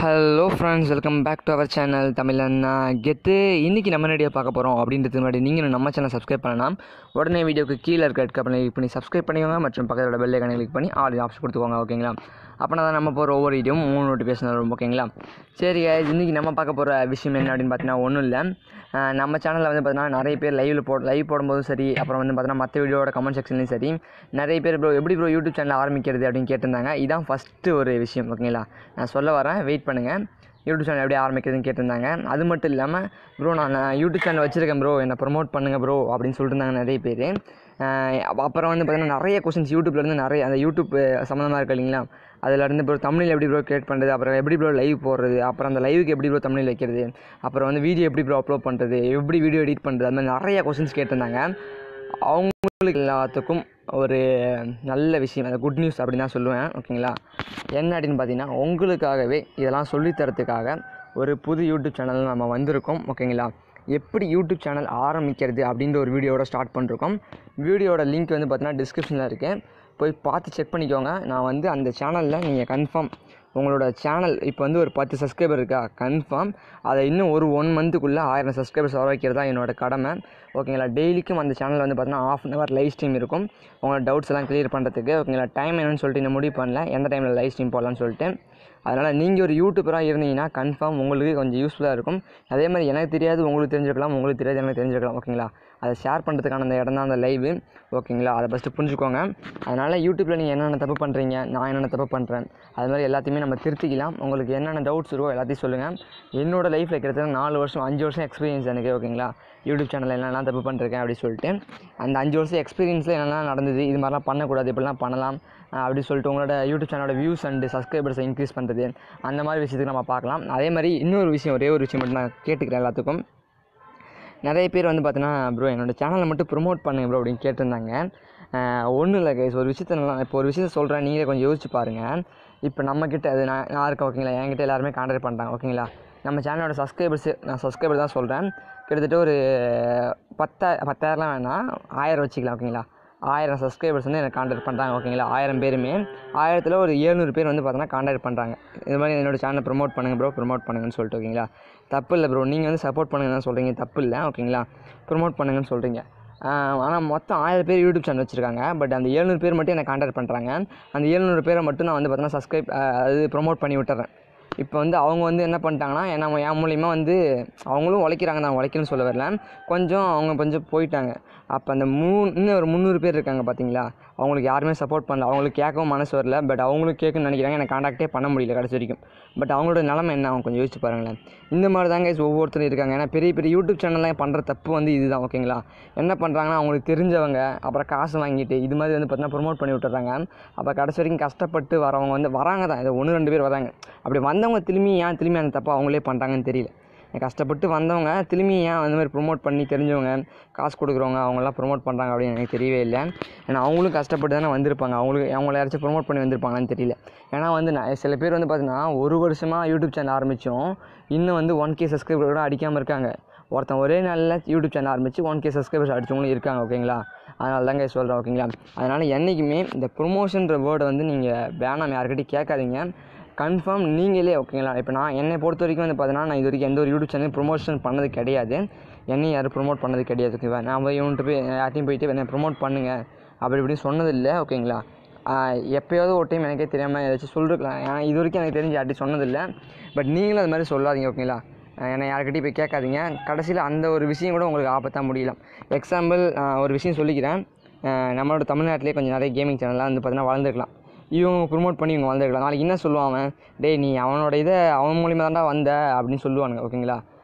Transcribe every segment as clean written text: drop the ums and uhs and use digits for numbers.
Hello friends, welcome back to our channel தமிழண்ணா கெத்து. இன்றைக்கி நம்ம நேரடியாக பார்க்க போகிறோம் அப்படின்றதுக்கு முன்னாடி நீங்கள் நம்ம சேனல் சப்ஸ்கிரைப் பண்ணலாம். உடனே வீடியோக்கு கீழே இருக்க ரெட் கப்பனை கிளிக் பண்ணி சப்ஸ்கிரைப் பண்ணிக்கோங்க மற்றும் பக்கத்தோட பெல் ஐக்கானை கிளிக் பண்ணி ஆல் ஆப்ஷன் கொடுத்துக்கோங்க. ஓகேங்களா? அப்போனா தான் நம்ம போகிற ஒவ்வொரு வீடியோவும் 3 நோட்டிஃபிகேஷன் வரும். ஓகேங்களா? சரி, இன்றைக்கி நம்ம பார்க்க போகிற விஷயம் என்ன அப்படின்னு பார்த்தீங்கன்னா ஒன்றும் இல்லை. நம்ம சேனலில் வந்து பார்த்தீங்கன்னா நிறைய பேர் லைவ் போடும்போதும் சரி, அப்புறம் வந்து பார்த்தீங்கன்னா மற்ற வீடியோட கமெண்ட் செக்ஷன்லையும் சரி, நிறைய பேர் எப்படி யூடியூப் சேனல் ஆரம்பிக்கிறது அப்படின்னு கேட்டிருந்தாங்க. இதான் ஃபஸ்ட்டு ஒரு விஷயம். ஓகேங்களா? நான் சொல்ல வரேன், வெயிட் பண்ணுங்கள். யூடியூப் சேனல் எப்படி ஆரம்பிக்கிறதுன்னு கேட்டிருந்தாங்க. அது மட்டும் இல்லாமல் ப்ரோ நான் யூடியூப் சேனல் வச்சுருக்கேன் ப்ரோ, என்னை ப்ரொமோட் பண்ணுங்கள் ப்ரோ அப்படின்னு சொல்லிட்டு இருந்தாங்க நிறைய பேர். அப்புறம் வந்து பார்த்திங்கன்னா நிறைய கொஸ்டின்ஸ் யூடியூப்லேருந்து நிறைய அந்த யூடியூப் சம்மந்தமாக இருக்குது இல்லைங்களா, அதிலேருந்து ப்ரோ தமிழில் எப்படி ப்ரோ கிரியேட் பண்ணுறது, அப்புறம் எப்படி ப்ரோ லைவ் போடுறது, அப்புறம் அந்த லைவுக்கு எப்படி ப்ரோ தமிழில் வைக்கிறது, அப்புறம் வந்து வீடியோ எப்படி ப்ரோ அப்லோட் பண்ணுறது, எப்படி வீடியோ எடிட் பண்ணுறது, அது மாதிரி நிறைய கொஸ்டின்ஸ் கேட்டிருந்தாங்க. அவங்களுக்கு எல்லாத்துக்கும் ஒரு நல்ல விஷயம், அந்த குட் நியூஸ் அப்படின்னு தான் சொல்லுவேன். ஓகேங்களா? என்ன அப்படின்னு பார்த்தீங்கன்னா, உங்களுக்காகவே இதெல்லாம் சொல்லித்தரத்துக்காக ஒரு புது யூடியூப் சேனல் நம்ம வந்திருக்கோம். ஓகேங்களா? எப்படி யூடியூப் சேனல் ஆரம்பிக்கிறது அப்படின்ற ஒரு வீடியோவோட ஸ்டார்ட் பண்ணிருக்கோம். வீடியோட லிங்க் வந்து பார்த்தீங்கன்னா டிஸ்கிரிப்ஷனில் இருக்குது, போய் பார்த்து செக் பண்ணிக்கோங்க. நான் வந்து அந்த சேனலில் நீங்கள் கன்ஃபார்ம் உங்களோட சேனல் இப்போ வந்து ஒரு 10 சப்ஸ்கிரைபர் இருக்கா, கன்ஃபார்ம் அதை இன்னும் ஒரு 1 மந்த்துக்குள்ளே 1000 சப்ஸ்கிரைபர்ஸ் வர வைக்கிறது தான் என்னோட கடமை. ஓகேங்களா? டெய்லிக்கும் அந்த சேனலில் வந்து பார்த்தீங்கன்னா 1/2 hour லைவ் ஸ்ட்ரீம் இருக்கும், உங்களோட டவுட்ஸ் எல்லாம் கிளியர் பண்ணுறதுக்கு. ஓகேங்களா? டைம் என்னன்னு சொல்லிட்டு இன்னும் முடிவு பண்ணல, எந்த டைமில் லைவ் ஸ்ட்ரீம் போடலான்னு சொல்லிட்டு. அதனால் நீங்கள் ஒரு யூடியூபராக இருந்தீங்கன்னா கன்ஃபார்ம் உங்களுக்கு கொஞ்சம் யூஸ்ஃபுல்லாக இருக்கும். அதே மாதிரி எனக்கு தெரியாது உங்களுக்கு தெரிஞ்சுக்கலாம், உங்களுக்கு தெரியாது எனக்கு தெரிஞ்சுக்கலாம். ஓகேங்களா? அதை ஷேர் பண்ணுறதுக்கான அந்த இடம் தான் அந்த லைவு. ஓகேங்களா? அதை ஃபஸ்ட்டு புரிஞ்சுக்கோங்க. அதனால் யூடியூப்பில் நீங்கள் என்னென்ன தப்பு பண்ணுறீங்க, நான் என்னென்ன தப்பு பண்ணுறேன், அது மாதிரி எல்லாத்தையுமே நம்ம திருத்திக்கலாம். உங்களுக்கு என்னென்ன டவுட்ஸ் இருக்கோ எல்லாத்தையும் சொல்லுங்கள். என்னோடய லைஃப்பில் கிட்டத்தட்ட 4 வருஷம் 5 வருஷம் எக்ஸ்பீரியன்ஸ் எனக்கு. ஓகேங்களா? யூடியூப் சேனலில் என்னெல்லாம் தப்பு பண்ணிருக்கேன் அப்படின்னு சொல்லிட்டு அந்த 5 வருஷம் எக்ஸ்பீரியன்ஸில் என்னெல்லாம் நடந்தது, இது மாதிரிலாம் பண்ணக்கூடாது, இப்படிலாம் பண்ணலாம் அப்படி சொல்லிட்டு உங்களோட யூடியூப் சேனலோட வியூஸ் அண்டு சப்ஸ்கிரைபர்ஸை இன்க்ரீஸ் பண்ணுறது, அந்த மாதிரி விஷயத்துக்கு நம்ம பார்க்கலாம். அதே மாதிரி இன்னொரு விஷயம், ஒரே ஒரு விஷயம் மட்டும் நான் கேட்டுக்கிறேன் எல்லாத்துக்கும். நிறைய பேர் வந்து பார்த்தீங்கன்னா ப்ரோ என்னோடய சேனலை மட்டும் ப்ரொமோட் பண்ணுங்க ப்ரோ அப்படின்னு கேட்டிருந்தாங்க. ஒன்றும் இல்லை கைஸ், ஒரு விஷயத்தை சொல்கிறேன், நீங்களே கொஞ்சம் யோசிச்சு பாருங்கள். இப்போ நம்மக்கிட்ட அது நான் இருக்கேன். ஓகேங்களா? என்கிட்ட எல்லாருமே கான்டாக்ட் பண்ணுறாங்க. ஓகேங்களா? நம்ம சேனலோட நான் சப்ஸ்கிரைபர் தான் சொல்கிறேன், கிட்டத்தட்ட ஒரு 10,000லாம் வேணாம், 1000 வச்சுக்கலாம். ஓகேங்களா? 1000 சப்ஸ்கிரைபர்ஸ் வந்து எனக்கு கான்டாக்ட் பண்ணுறாங்க. ஓகேங்களா? 1000 பேருமே 1000ல் ஒரு 700 பேர் வந்து பார்த்தோன்னா கான்டாக்ட் பண்ணுறாங்க. இது மாதிரி என்னோடய சேனலை ப்ரொமோட் பண்ணுங்கள் ப்ரோ, ப்ரொமோட் பண்ணுங்கன்னு சொல்லிட்டு. ஓகேங்களா? தப்பு இல்லை ப்ரோ, நீங்கள் வந்து சப்போர்ட் பண்ணுங்கன்னு சொல்கிறீங்க, தப்பு இல்லை. ஓகேங்களா? ப்ரொமோட் பண்ணுங்கன்னு சொல்கிறீங்க. ஆனால் மொத்தம் 1000 பேர் யூடியூப் சேனல் வச்சுருக்காங்க. பட் அந்த 700 பேர் மட்டும் எனக்கு கான்டாக்ட் பண்ணுறாங்க. அந்த 700 பேரை மட்டும் நான் வந்து பார்த்தோன்னா சப்ஸ்கிரைப் அது ப்ரொமோட் பண்ணி விட்டுறேன். இப்போ வந்து அவங்க வந்து என்ன பண்ணிட்டாங்கன்னா, என் மூலிமா வந்து அவங்களும் உழைக்கிறாங்க, நான் உழைக்கணும்னு சொல்ல வரல, அவங்க கொஞ்சம் போயிட்டாங்க. அப்போ அந்த இன்னும் ஒரு 300 பேர் இருக்காங்க பார்த்தீங்களா, அவங்களுக்கு யாருமே சப்போர்ட் பண்ணல, அவங்களுக்கு கேட்கவும் மனசு வரல. பட் அவங்களும் கேட்கணும்னு நினைக்கிறாங்க, எனக்கு கான்டாக்டே பண்ண முடியல கடைசி வரைக்கும். பட் அவங்களோட நிலமை என்ன, அவங்க கொஞ்சம் யோசிச்சு பாருங்களேன். இந்த மாதிரி தாங்க ஒவ்வொருத்தரும் இருக்காங்க. ஏன்னா பெரிய பெரிய யூடியூப் சேனல்லாம் பண்ணுற தப்பு வந்து இதுதான். ஓகேங்களா? என்ன பண்ணுறாங்கன்னா, அவங்களுக்கு தெரிஞ்சவங்க அப்புறம் காசு வாங்கிட்டு இது மாதிரி வந்து பார்த்தீங்கன்னா ப்ரொமோட் பண்ணி விட்டுறாங்க. அப்போ கடைசி வரைக்கும் கஷ்டப்பட்டு வரவங்க வந்து வராங்க தான், இது 1-2 பேர் வராங்க. அப்படி வந்தவங்க திரும்பி அந்த தப்பை அவங்களே பண்ணுறாங்கன்னு தெரியல. கஷ்டப்பட்டு வந்தவங்க திரும்பி அந்த மாதிரி ப்ரொமோட் பண்ணி தெரிஞ்சவங்க காசு கொடுக்குறவங்க அவங்களாம் ப்ரொமோட் பண்ணுறாங்க அப்படின்னு எனக்கு தெரியவே இல்லை. ஏன்னா அவங்களும் கஷ்டப்பட்டு தானே வந்திருப்பாங்க, அவங்கள யாராச்சும் ப்ரொமோட் பண்ணி வந்திருப்பாங்களான்னு தெரியல. ஏன்னா வந்து சில பேர் வந்து பார்த்தீங்கன்னா 1 வருஷமாக யூடியூப் சேனல் ஆரம்பித்தோம், இன்னும் வந்து 1K சப்ஸ்கிரைபர் கூட அடிக்காமல் இருக்காங்க. ஒருத்தன் ஒரே நாளில் யூடியூப் சேனல் ஆரம்பித்து 1K சப்ஸ்கிரைபர்ஸ் அடித்தவங்களும் இருக்காங்க. ஓகேங்களா? அதனால தாங்க சொல்கிறேன். ஓகேங்களா? அதனால் என்றைக்குமே இந்த ப்ரொமோஷன்ற வேர்டை வந்து நீங்கள் வேணாம், யாருக்கிட்டையும் கேட்காதீங்க. கன்ஃபார்ம் நீங்களே. ஓகேங்களா? இப்போ என்னை பொறுத்த வரைக்கும் வந்து பார்த்தீங்கன்னா, நான் இது வரைக்கும் எந்த ஒரு யூடியூப் சேனல் ப்ரொமோஷன் பண்ணது கிடையாது, என்னையும் யாரும் ப்ரொமோட் பண்ணது கிடையாது. ஓகேவா? நான் போய் யார்ட்டையும் போயிட்டு என்னை ப்ரொமோட் பண்ணுங்கள் அப்படி இப்படின்னு சொன்னதில்லை. ஓகேங்களா? எப்போயாவது ஒரு டைம் எனக்கே தெரியாமல் ஏதாச்சும் சொல்லிருக்கலாம், ஏன்னா இது வரைக்கும் எனக்கு தெரிஞ்சு யார்ட்டையும் சொன்னதில்லை. பட் நீங்களும் அது மாதிரி சொல்லாதீங்க. ஓகேங்களா? என்னை யார்கிட்டையும் போய் கேட்காதீங்க, கடைசியில் அந்த ஒரு விஷயம் கூட உங்களுக்கு ஆபத்தாக முடியலாம். எக்ஸாம்பிள் ஒரு விஷயம் சொல்லிக்கிறேன். நம்மளோட தமிழ்நாட்டிலே கொஞ்சம் நிறைய கேமிங் சேனல்லாம் வந்து பார்த்தீங்கன்னா வளர்ந்துருக்கலாம், இவங்க ப்ரொமோட் பண்ணி இவங்க வளர்ந்துருக்கலாம். நாளைக்கு என்ன சொல்லுவான், டேய் நீ அவன் மூலிமா தான்டா வந்த அப்படின்னு சொல்லுவானுங்க. ஓகேங்களா?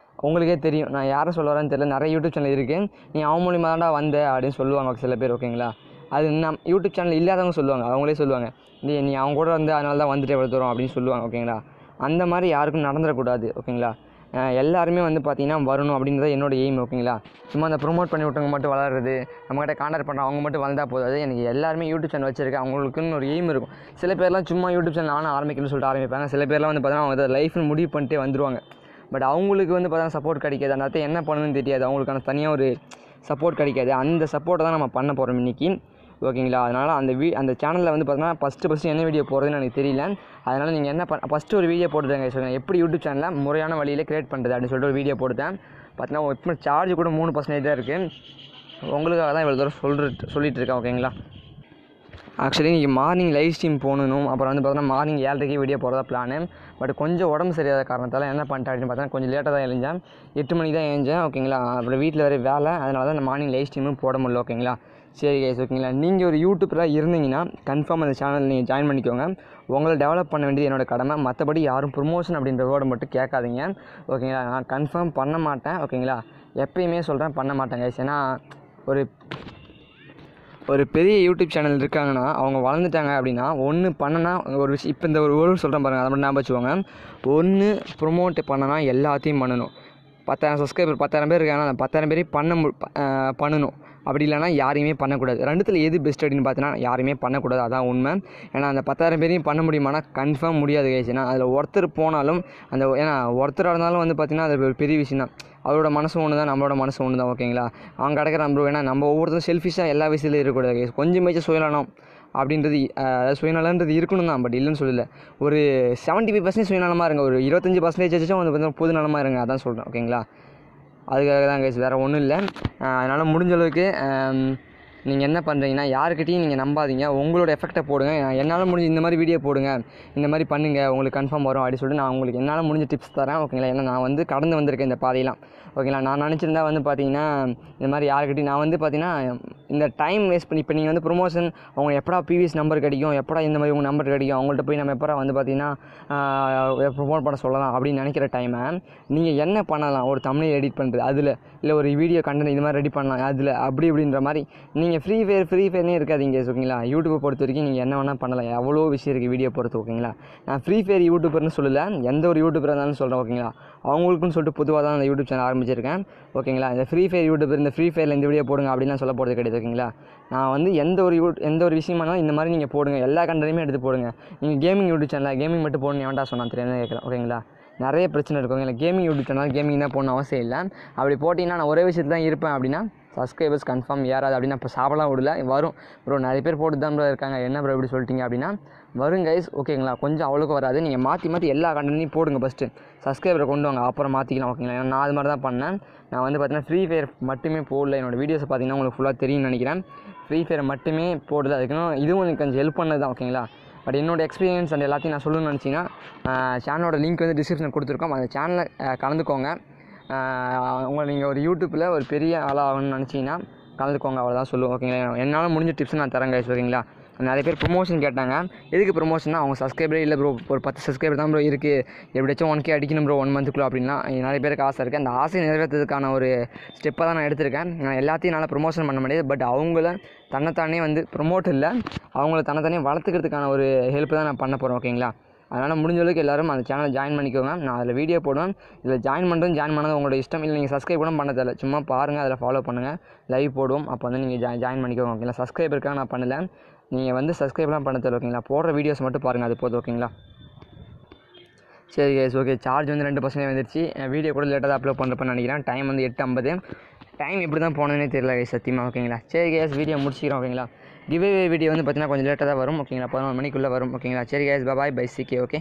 உங்களுக்கே தெரியும், நான் யாரை சொல்ல வரேன்னு தெரியல, நிறைய யூடியூப் சேனல் இருக்குது, நீ அவன் மூலிமா தான்டா வந்த அப்படின்னு சொல்லுவாங்க சில பேர். ஓகேங்களா? அது யூடியூப் சேனல் இல்லாதவங்க சொல்லுவாங்க, அவங்களே சொல்லுவாங்க, நீ அவங்க கூட வந்து அதனால தான் வந்துட்டு எவ்வளோ தூரம் அப்படின்னு சொல்லுவாங்க. ஓகேங்களா? அந்த மாதிரி யாருக்கும் நடந்துடக்கூடாது. ஓகேங்களா? எல்லாருமே வந்து பார்த்திங்கன்னா வரணும் அப்படின்றத என்னோடய எய்ம். ஓகேங்களா? சும்மா அந்த ப்ரொமோட் பண்ணி விட்டவங்க மட்டும் வளர்றது, நம்மகிட்ட கான்டாக்ட் பண்ணுற அவங்க மட்டும் வளர்ந்தால் போதாது. எனக்கு எல்லாருமே யூடியூப் சேனல் வச்சுருக்கேன், அவங்களுக்குன்னு ஒரு எய்ம் இருக்கும். சில பேர்லாம் சும்மா யூடியூப் சேனல் நானும் ஆரம்பிக்கணும்னு சொல்லிட்டு ஆரம்பிப்பாங்க. சில பேர்லாம் வந்து பார்த்தீங்கன்னா அவங்க லைஃப்னு முடிவு பண்ணிட்டே வந்துடுவாங்க. பட் அவங்களுக்கு வந்து பார்த்தீங்கன்னா சப்போர்ட் கிடைக்காது, அந்த இடத்த என்ன பண்ணணும்னு தெரியாது, அவங்களுக்கான தனியாக ஒரு சப்போர்ட் கிடைக்காது. அந்த சப்போர்ட்டை தான் நம்ம பண்ண போகிறோம் இன்றைக்கி. ஓகேங்களா. அதனால் அந்த சேனலில் வந்து பார்த்தீங்கன்னா ஃபஸ்ட்டு என்ன வீடியோ போடுறதுன்னு எனக்கு தெரியல. அதனால் நீங்கள் என்ன ஃபஸ்ட்டு ஒரு வீடியோ போட்டுருங்க சொல்லுங்கள், எப்படி யூடியூப் சேனலில் முறையான வழியில் க்ரியேட் பண்ணுறது அப்படின்னு சொல்லிட்டு ஒரு வீடியோ போட்டுட்டேன். பார்த்தீங்கன்னா இப்போ சார்ஜ் கூட 3% தான் இருக்குது. உங்களுக்காக தான் இவ்வளோ தூரம் சொல்லிகிட்டு இருக்கேன். ஓகேங்களா. ஆக்சுவலி இன்றைக்கி மார்னிங் லைவ் ஸ்ட்ரீம் போகணும். அப்புறம் வந்து பார்த்தீங்கன்னா மார்னிங் 7:30 வீடியோ போகிறதா பிளானு. பட் கொஞ்சம் உடம்பு சரியாத காரணத்தால் என்ன பண்ணிட்டேன் அப்படின்னு பார்த்தா கொஞ்சம் லேட்டாக தான் எழுந்தேன். 8 மணிக்கு தான் எழுந்தேன். ஓகேங்களா. அப்புறம் வீட்டில் வேறு வேலை, அதனால தான் இந்த மார்னிங் லைவ் ஸ்ட்ரீமும் போட முடியல. ஓகேங்களா. சரி கைஸ், ஓகேங்களா. நீங்கள் ஒரு யூடியூப்பராக இருந்தீங்கன்னா கன்ஃபார்ம் அந்த சேனல் நீங்கள் ஜாயின் பண்ணிக்கோங்க. உங்களை டெவலப் பண்ண வேண்டியது என்னோடய கடமை. மற்றபடி யாரும் ப்ரொமோஷன் அப்படின்ற வேர்டை மட்டும் கேட்காதீங்க. ஓகேங்களா. நான் கன்ஃபார்ம் பண்ண மாட்டேன். ஓகேங்களா. எப்பயுமே சொல்கிறேன், பண்ண மாட்டேன் கைஸ். ஏன்னா ஒரு பெரிய யூடியூப் சேனல் இருக்காங்கன்னா அவங்க வளர்ந்துட்டாங்க அப்படின்னா ஒன்று பண்ணனா ஒரு விஷயம், இப்போ இந்த ஒரு வேர்டு சொல்கிறேன் பாருங்கள், அதை மட்டும் ஞாபகம் வச்சுக்கோங்க. ஒன்று ப்ரொமோட் பண்ணனா எல்லாத்தையும் பண்ணணும். 10,000 சப்ஸ்கிரைபர் 10,000 பேர் இருக்காங்கன்னா அந்த 10,000 பேரையும் பண்ணணும். அப்படி இல்லைனா யாரையுமே பண்ணக்கூடாது. ரெண்டுத்தில் எது பெஸ்ட் அப்படின்னு பார்த்தீங்கன்னா யாருமே பண்ணக்கூடாது. அதான் உண்மை. ஏன்னா அந்த 10,000 பேரையும் பண்ண முடியுமானா கன்ஃபார்ம் முடியாது கைஸ். ஏன்னா அதில் ஒருத்தர் போனாலும் ஏன்னா ஒருத்தராக இருந்தாலும் வந்து பார்த்திங்கன்னா அது ஒரு பெரிய விஷயம் தான். அவரோட மனசு ஒன்று தான், நம்மளோட மனசு ஒன்று தான். ஓகேங்களா. அவங்க கிடைக்கிற நம்பர் ஏன்னா நம்ம ஒவ்வொருத்தரும் செல்ஃபிஷாக எல்லா விஷயத்துலையும் இருக்கக்கூடாது கைஸ். கொஞ்சமாச்சும் சுயநலம் அப்படின்றது, சுயநலன்றது இருக்கணும் தான். பட் இல்லைன்னு சொல்லலை. ஒரு 75% சுயநலமாக இருங்க. ஒரு 25% வந்து பார்த்தீங்கன்னா பொது நலமாக இருங்க. அதான் சொல்கிறேன். ஓகேங்களா. அதுக்காக தான் கைஸ், வேறு ஒன்றும் இல்லை. அதனால் முடிஞ்ச அளவுக்கு நீங்கள் என்ன பண்ணுறீங்கன்னா யாருக்கிட்டையும் நீங்கள் நம்பாதீங்க. உங்களோட எஃபெக்டை போடுங்க. என்னால் முடிஞ்ச இந்த மாதிரி வீடியோ போடுங்க, இந்த மாதிரி பண்ணுங்கள், உங்களுக்கு கன்ஃபார்ம் வரும் அப்படின்னு சொல்லிட்டு நான் உங்களுக்கு என்னால் முடிஞ்ச டிப்ஸ் தரேன். ஓகேங்களா. ஏன்னா நான் வந்து கடந்து வந்திருக்கேன் இந்த பாதையெல்லாம். ஓகேங்களா. நான் நினச்சிருந்தா வந்து பார்த்தீங்கன்னா இந்த மாதிரி யாருக்கிட்டையும் நான் வந்து பார்த்தீங்கன்னா இந்த டைம் வேஸ்ட் பண்ணி, இப்போ நீங்கள் வந்து ப்ரொமோஷன் அவங்க எப்படா பிவிஎஸ் நம்பர் கிடைக்கும், எப்படா இந்த மாதிரி உங்கள் நம்பர் கிடைக்கும், அவங்கள்ட்ட போய் நம்ம எப்படா வந்து பார்த்தீங்கன்னா ப்ரொமோட் பண்ண சொல்லலாம் அப்படின்னு நினைக்கிற டைமை நீங்கள் என்ன பண்ணலாம், ஒரு தமிழ் எடிட் பண்ணுறது அதில், இல்லை ஒரு வீடியோ கண்டென்ட் இது மாதிரி ரெடி பண்ணலாம் அதில், அப்படின்ற மாதிரி நீங்கள் ஃப்ரீ ஃபயர்னே இருக்காதீங்க. ஓகேங்களா. யூடியூப்பை பொறுத்த வரைக்கும் நீங்கள் என்ன வேணால் பண்ணலாம். எவ்வளோ விஷயம் இருக்குது வீடியோ பொறுத்து. ஓகேங்களா. நான் ஃப்ரீ ஃபயர் யூடியூபர்னு சொல்லலை, எந்த ஒரு யூடியூபராக இருந்தாலும் சொல்கிறேன். ஓகேங்களா. அவங்களுக்குன்னு சொல்லிட்டு பொதுவாக தான் அந்த யூடியூப் சேனல் ஆரம்பிச்சிருக்கேன். ஓகேங்களா. இந்த ஃப்ரீ ஃபயர் யூடியூபர் இந்த ஃப்ரீ ஃபயரில் இந்த வீடியோ போடுங்க அப்படின்லாம் சொல்ல போகிறது கிடையாது. ஓகேங்களா. நான் வந்து எந்த ஒரு விஷயமானாலும் இந்த மாதிரி நீங்கள் போடுங்க, எல்லா கண்டனையுமே எடுத்து போடுங்க. நீங்கள் கேமிங் யூடியூப் சேனலில் கேமிங் மட்டும் போடணும் எவன்டா சொன்னான் தெரியாமல் கேட்குறேன். ஓகேங்களா. நிறைய பிரச்சனை இருக்கும். இல்லை கேமிங் யூடியூப் சேனல் கேமிங் தான் போடணும் அவசியம் இல்லை. அப்படி போட்டிங்கன்னா நான் ஒரே விஷயத்தில் தான் இருப்பேன் அப்படின்னா சப்ஸ்கிரைபர்ஸ் கன்ஃபார்ம் ஏறாது. அப்படின்னா இப்போ சாப்பிடலாம் விடல வரும் ப்ரோ, நிறைய பேர் போட்டு தான் ப்ரோ இருக்காங்க, என்ன ப்ரோ இப்படி சொல்லிட்டீங்க அப்படின்னா வரும் கைஸ். ஓகேங்களா. கொஞ்சம் அவ்வளோக்கு வராது. நீங்கள் மாற்றி எல்லா கண்டனையும் போடுங்க. ஃபஸ்ட்டு சப்ஸ்கிரைபரை கொண்டு வாங்க, அப்புறம் மாற்றிக்கலாம். ஓகேங்களா. நான் அது மாதிரி தான் பண்ணேன். நான் வந்து பார்த்தீங்கன்னா ஃப்ரீ ஃபயர் மட்டுமே போடல. என்னோடய வீடியோஸை பார்த்தீங்கன்னா உங்களுக்கு ஃபுல்லாக தெரியும்னு நினைக்கிறேன். ஃப்ரீ ஃபயரை மட்டுமே போடல. அதுக்குன்னு இதுவும் எனக்கு கொஞ்சம் ஹெல்ப் பண்ணது தான். ஓகேங்களா. பட் என்னோடய எக்ஸ்பீரியன்ஸ் அண்ட் எல்லாத்தையும் நான் சொல்லணும்னு நினச்சிங்கன்னா சேனலோட லிங்க் வந்து டிஸ்கிரிப்ஷனில் கொடுத்துருக்கோம். அந்த சேனலை கலந்துக்கோங்க. உங்களை நீங்கள் ஒரு யூடியூப்பில் ஒரு பெரிய ஆளாகணும்னு நினச்சிங்கன்னா கலந்துக்கோங்க. அவ்வளோதான் சொல்லுவோம். ஓகேங்களா. என்னால் முடிஞ்ச டிப்ஸ் நான் தரேன் கைஸ். ஓகேங்களா. நிறைய பேர் ப்ரொமோஷன் கேட்டாங்க. எதுக்கு ப்ரொமோஷன்னா அவங்க சப்ஸ்கிரைபரே இல்லை ப்ரோ, ஒரு 10 சப்ஸ்கிரைபர் தான் ப்ரோ இருக்குது, எப்படியாச்சும் 1K அடிக்கணும் ப்ரோ 1 மந்த்துக்குள்ளே அப்படின்னா நிறைய பேருக்கு ஆசை இருக்குது. அந்த ஆசையை நிறைவேற்றதுக்கான ஒரு ஸ்டெப்பாக தான் நான் எடுத்திருக்கேன். நான் எல்லாத்தையும் என்னால் ப்ரொமோஷன் பண்ண முடியாது. பட் அவங்கள தன்னைத்தானே வந்து ப்ரொமோட் இல்லை, அவங்கள தன்னைத்தானே வளர்த்துக்கிறதுக்கான ஒரு ஹெல்ப் தான் நான் பண்ண போகிறேன். ஓகேங்களா. அதனால் முடிஞ்ச அளவுக்கு எல்லோரும் அந்த சேனலை ஜாயின் பண்ணிக்கோங்க. நான் அதில் வீடியோ போடுவேன். இதில் ஜாயின் பண்ணது உங்களோட இஷ்டம். இல்லை நீங்கள் சப்ஸ்கிரைப் கூட பண்ண தேவை, சும்மா பாருங்கள், அதில் ஃபாலோ பண்ணுங்கள், லைவ் போடுவோம். அப்போ வந்து நீங்கள் ஜாயின் பண்ணிக்கோங்க. ஓகேங்களா. சப்ஸ்கிரைபருக்காக நான் பண்ணலை, நீங்கள் வந்து சப்ஸ்கிரைப்லாம் பண்ண தேவை. ஓகேங்களா. போடுற வீடியோஸ் மட்டும் பாருங்கள், அது போதும். ஓகேங்களா. சரி கைஸ், ஓகே. சார்ஜ் வந்து 2% வந்துருச்சு. வீடியோ கூட லேட்டாக தான் அப்லோட் பண்ணுறப்பன்னு நினைக்கிறேன். டைம் வந்து 8:50. டைம் எப்படி தான் போனதுன்னே தெரியல கைஸ் சத்தியமாக. ஓகேங்களா. சரி கைஸ், வீடியோ முடிச்சிக்கிறோம். ஓகேங்களா. கிவ்அவே வீடியோ வந்து பார்த்தீங்கன்னா கொஞ்சம் லேட்டாக தான் வரும். ஓகேங்களா. 11 மணிக்குள்ளே வரும். ஓகேங்களா. சரி கைஸ், பாய் பை சிகே. ஓகே.